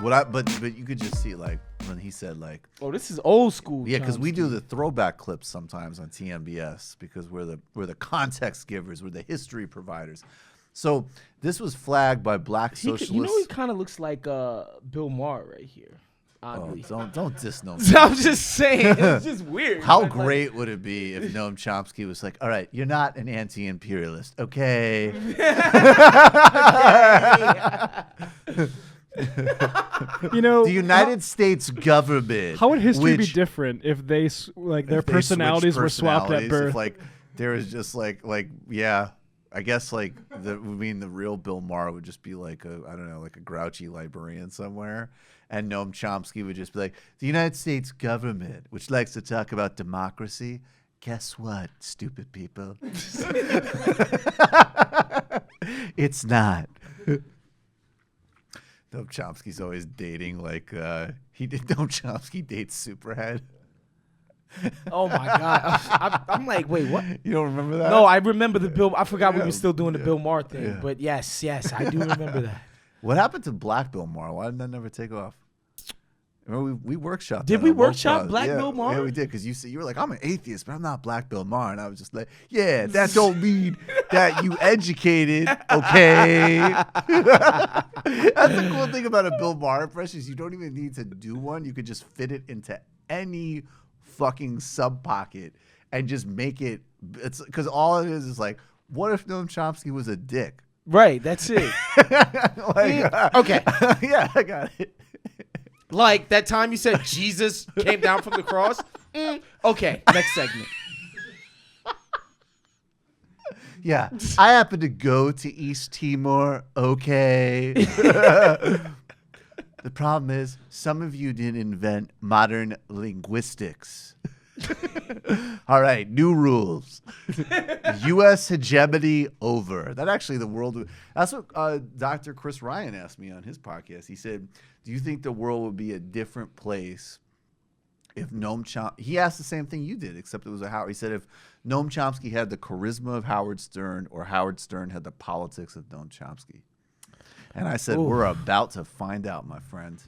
But you could just see like when he said like, oh, this is old school. Yeah, because we Chomsky. do the throwback clips sometimes on TMBS because we're the context givers, we're the history providers. So this was flagged by black socialists. You know, he kind of looks like Bill Maher right here. Oddly. Oh, don't diss Noam. I'm just saying, it's just weird. How great would it be if Noam Chomsky was like, all right, you're not an anti-imperialist, okay? You know, the United States government. How would history be different if they their personalities were swapped at birth? If, like there was just like yeah, I guess like the real Bill Maher would just be like a grouchy librarian somewhere, and Noam Chomsky would just be like, the United States government, which likes to talk about democracy. Guess what, stupid people? It's not. Noam Chomsky's always dating like Noam Chomsky dates Superhead. Oh my God! I'm like, wait, what? You don't remember that? No, I remember the Bill. I forgot we were still doing the Bill Maher thing, but yes, I do remember that. What happened to Black Bill Maher? Why did that never take off? Remember we workshopped. Did we workshop Black Bill Maher? Yeah, we did because you were like, I'm an atheist, but I'm not Black Bill Maher, and I was just like, yeah, that don't mean that you educated, okay? That's the cool thing about a Bill Maher impression is you don't even need to do one. You could just fit it into any fucking sub pocket and just make it. It's because all it is like, what if Noam Chomsky was a dick? Right, that's it. Okay. Yeah, I got it. Like that time you said Jesus came down from the cross. Okay, next segment. Yeah, I happen to go to East Timor. Okay. The problem is some of you didn't invent modern linguistics. All right, new rules. U.S. hegemony over. That actually the world. That's what Dr. Chris Ryan asked me on his podcast. He said, "Do you think the world would be a different place if Noam Chomsky?" He asked the same thing you did, except it was a Howard. He said, "If Noam Chomsky had the charisma of Howard Stern, or Howard Stern had the politics of Noam Chomsky." And I said, we're about to find out, my friend.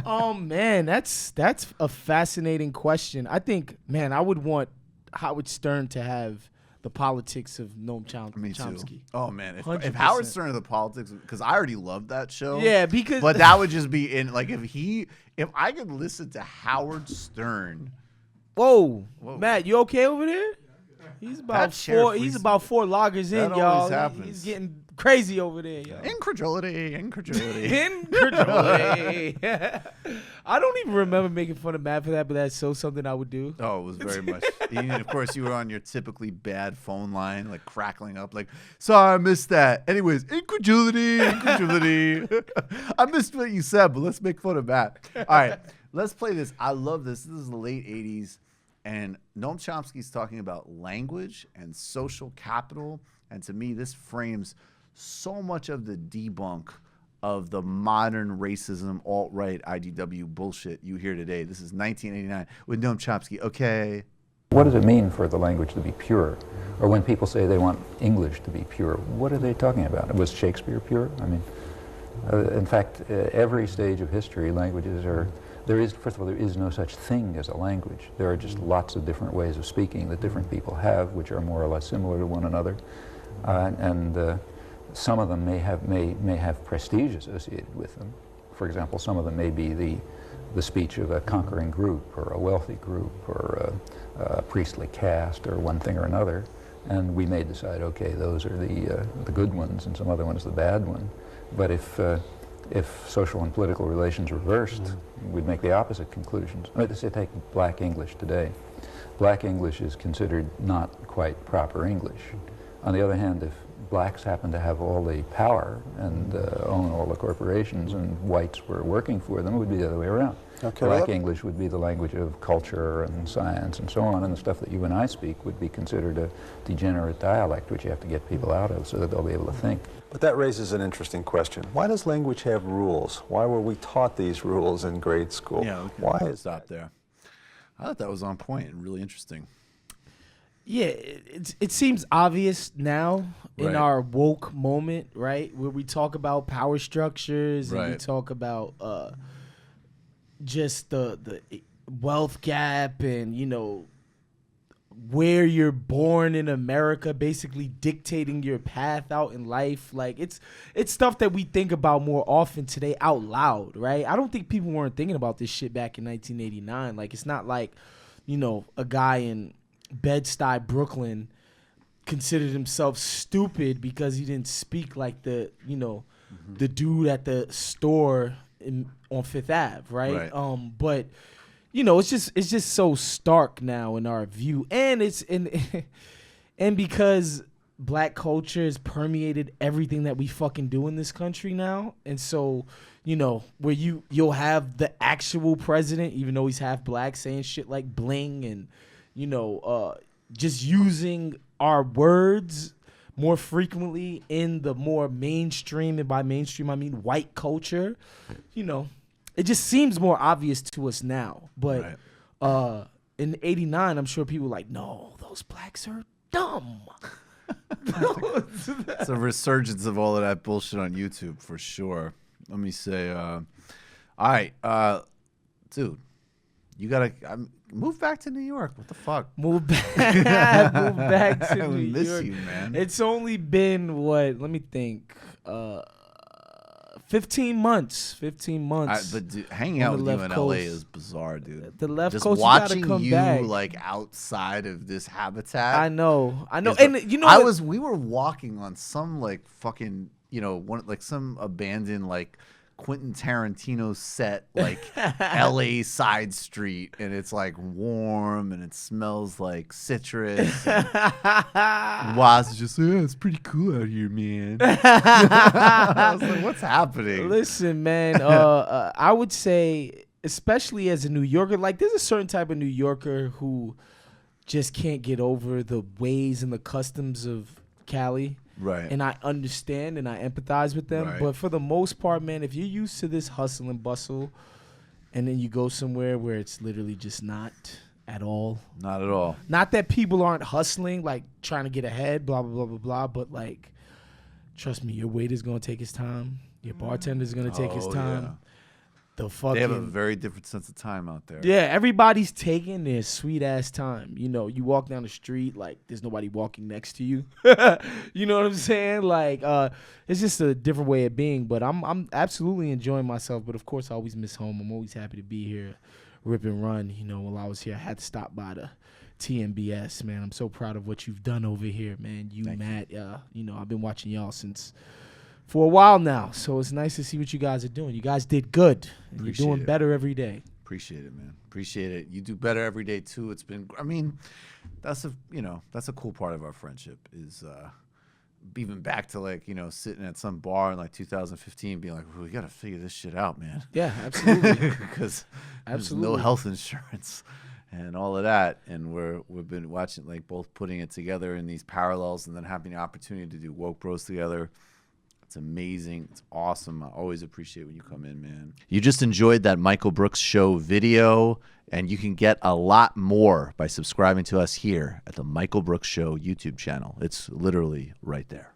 Oh, man, that's a fascinating question. I think, man, I would want Howard Stern to have the politics of Noam Chomsky. Me too. Oh, man. If 100%. Howard Stern had the politics, because I already loved that show. Yeah, because. But that would just be in, like, if I could listen to Howard Stern. Whoa. Matt, you okay over there? He's about four loggers in, that y'all. Always happens. He's getting crazy over there, y'all. Incredulity. I don't even remember making fun of Matt for that, but that's something I would do. Oh, it was very much. And of course, you were on your typically bad phone line, like crackling up, like, sorry, I missed that. Anyways, incredulity. I missed what you said, but let's make fun of Matt. All right, let's play this. I love this. This is the late 80s. And Noam Chomsky's talking about language and social capital. And to me, this frames so much of the debunk of the modern racism, alt-right, IDW bullshit you hear today. This is 1989 with Noam Chomsky. Okay. What does it mean for the language to be pure? Or when people say they want English to be pure, what are they talking about? Was Shakespeare pure? I mean, in fact, every stage of history, languages are... first of all, there is no such thing as a language. There are just lots of different ways of speaking that different people have, which are more or less similar to one another. And some of them may have prestige associated with them. For example, some of them may be the speech of a conquering group, or a wealthy group, or a priestly caste, or one thing or another. And we may decide, okay, those are the good ones, and some other ones the bad one. But if social and political relations reversed, we'd make the opposite conclusions. Let's say take Black English today. Black English is considered not quite proper English. On the other hand, if blacks happen to have all the power and own all the corporations and whites were working for them, it would be the other way around. Okay, Black English would be the language of culture and science and so on, and the stuff that you and I speak would be considered a degenerate dialect, which you have to get people out of so that they'll be able to think. But that raises an interesting question. Why does language have rules? Why were we taught these rules in grade school? Yeah, why is stop there? I thought that was on point and really interesting. Yeah, it seems obvious now, in our woke moment, right, where we talk about power structures and we talk about just the wealth gap and, you know, where you're born in America, basically dictating your path out in life. Like it's stuff that we think about more often today out loud, right? I don't think people weren't thinking about this shit back in 1989. Like it's not like, you know, a guy in Bed-Stuy, Brooklyn considered himself stupid because he didn't speak like the, you know, the dude at the store on Fifth Ave, right? But you know, it's just so stark now in our view, and and because black culture has permeated everything that we fucking do in this country now, and so, you know, where you'll have the actual president, even though he's half black, saying shit like bling and, you know, just using our words more frequently in the more mainstream, and by mainstream I mean white culture, you know. It just seems more obvious to us now. But in 89, I'm sure people were like, no, those blacks are dumb. It's a resurgence of all of that bullshit on YouTube for sure. Let me say, all right, dude, you got to move back to New York. What the fuck? Move back. Move back to New York. I miss you, man. It's only been, what, let me think, 15 months. 15 months. But dude, hanging out with you in LA is bizarre, dude. The left just coast, watching you gotta come you back. like outside of this habitat. I know. And you know, we were walking on some like fucking, you know, some abandoned like Quentin Tarantino set, like LA side street, and it's like warm and it smells like citrus. Waz is just, it's pretty cool out here, man. I was like, what's happening? Listen, man, I would say, especially as a New Yorker, like there's a certain type of New Yorker who just can't get over the ways and the customs of Cali. Right. And I understand and I empathize with them. Right. But for the most part, man, if you're used to this hustle and bustle and then you go somewhere where it's literally just not at all. Not at all. Not that people aren't hustling, like trying to get ahead, blah, blah, blah, blah, blah. But like, trust me, your waiter's going to take his time. Your bartender's going to take his time. Yeah. They have a very different sense of time out there. Yeah, everybody's taking their sweet ass time. You know, you walk down the street, like there's nobody walking next to you. You know what I'm saying? Like, it's just a different way of being. But I'm absolutely enjoying myself. But of course, I always miss home. I'm always happy to be here, rip and run. You know, while I was here, I had to stop by the TMBS, man. I'm so proud of what you've done over here, man. Matt, you know, I've been watching y'all for a while now, so it's nice to see what you guys are doing. You guys did good. And you're doing better every day. Appreciate it, man. Appreciate it. You do better every day too. It's been, I mean, that's a cool part of our friendship is even back to like, you know, sitting at some bar in like 2015 being like, we got to figure this shit out, man. Yeah, absolutely. Because there's no health insurance and all of that. And we've been watching, like, both putting it together in these parallels and then having the opportunity to do Woke Bros together. It's amazing. It's awesome. I always appreciate when you come in, man. You just enjoyed that Michael Brooks Show video, and you can get a lot more by subscribing to us here at the Michael Brooks Show YouTube channel. It's literally right there.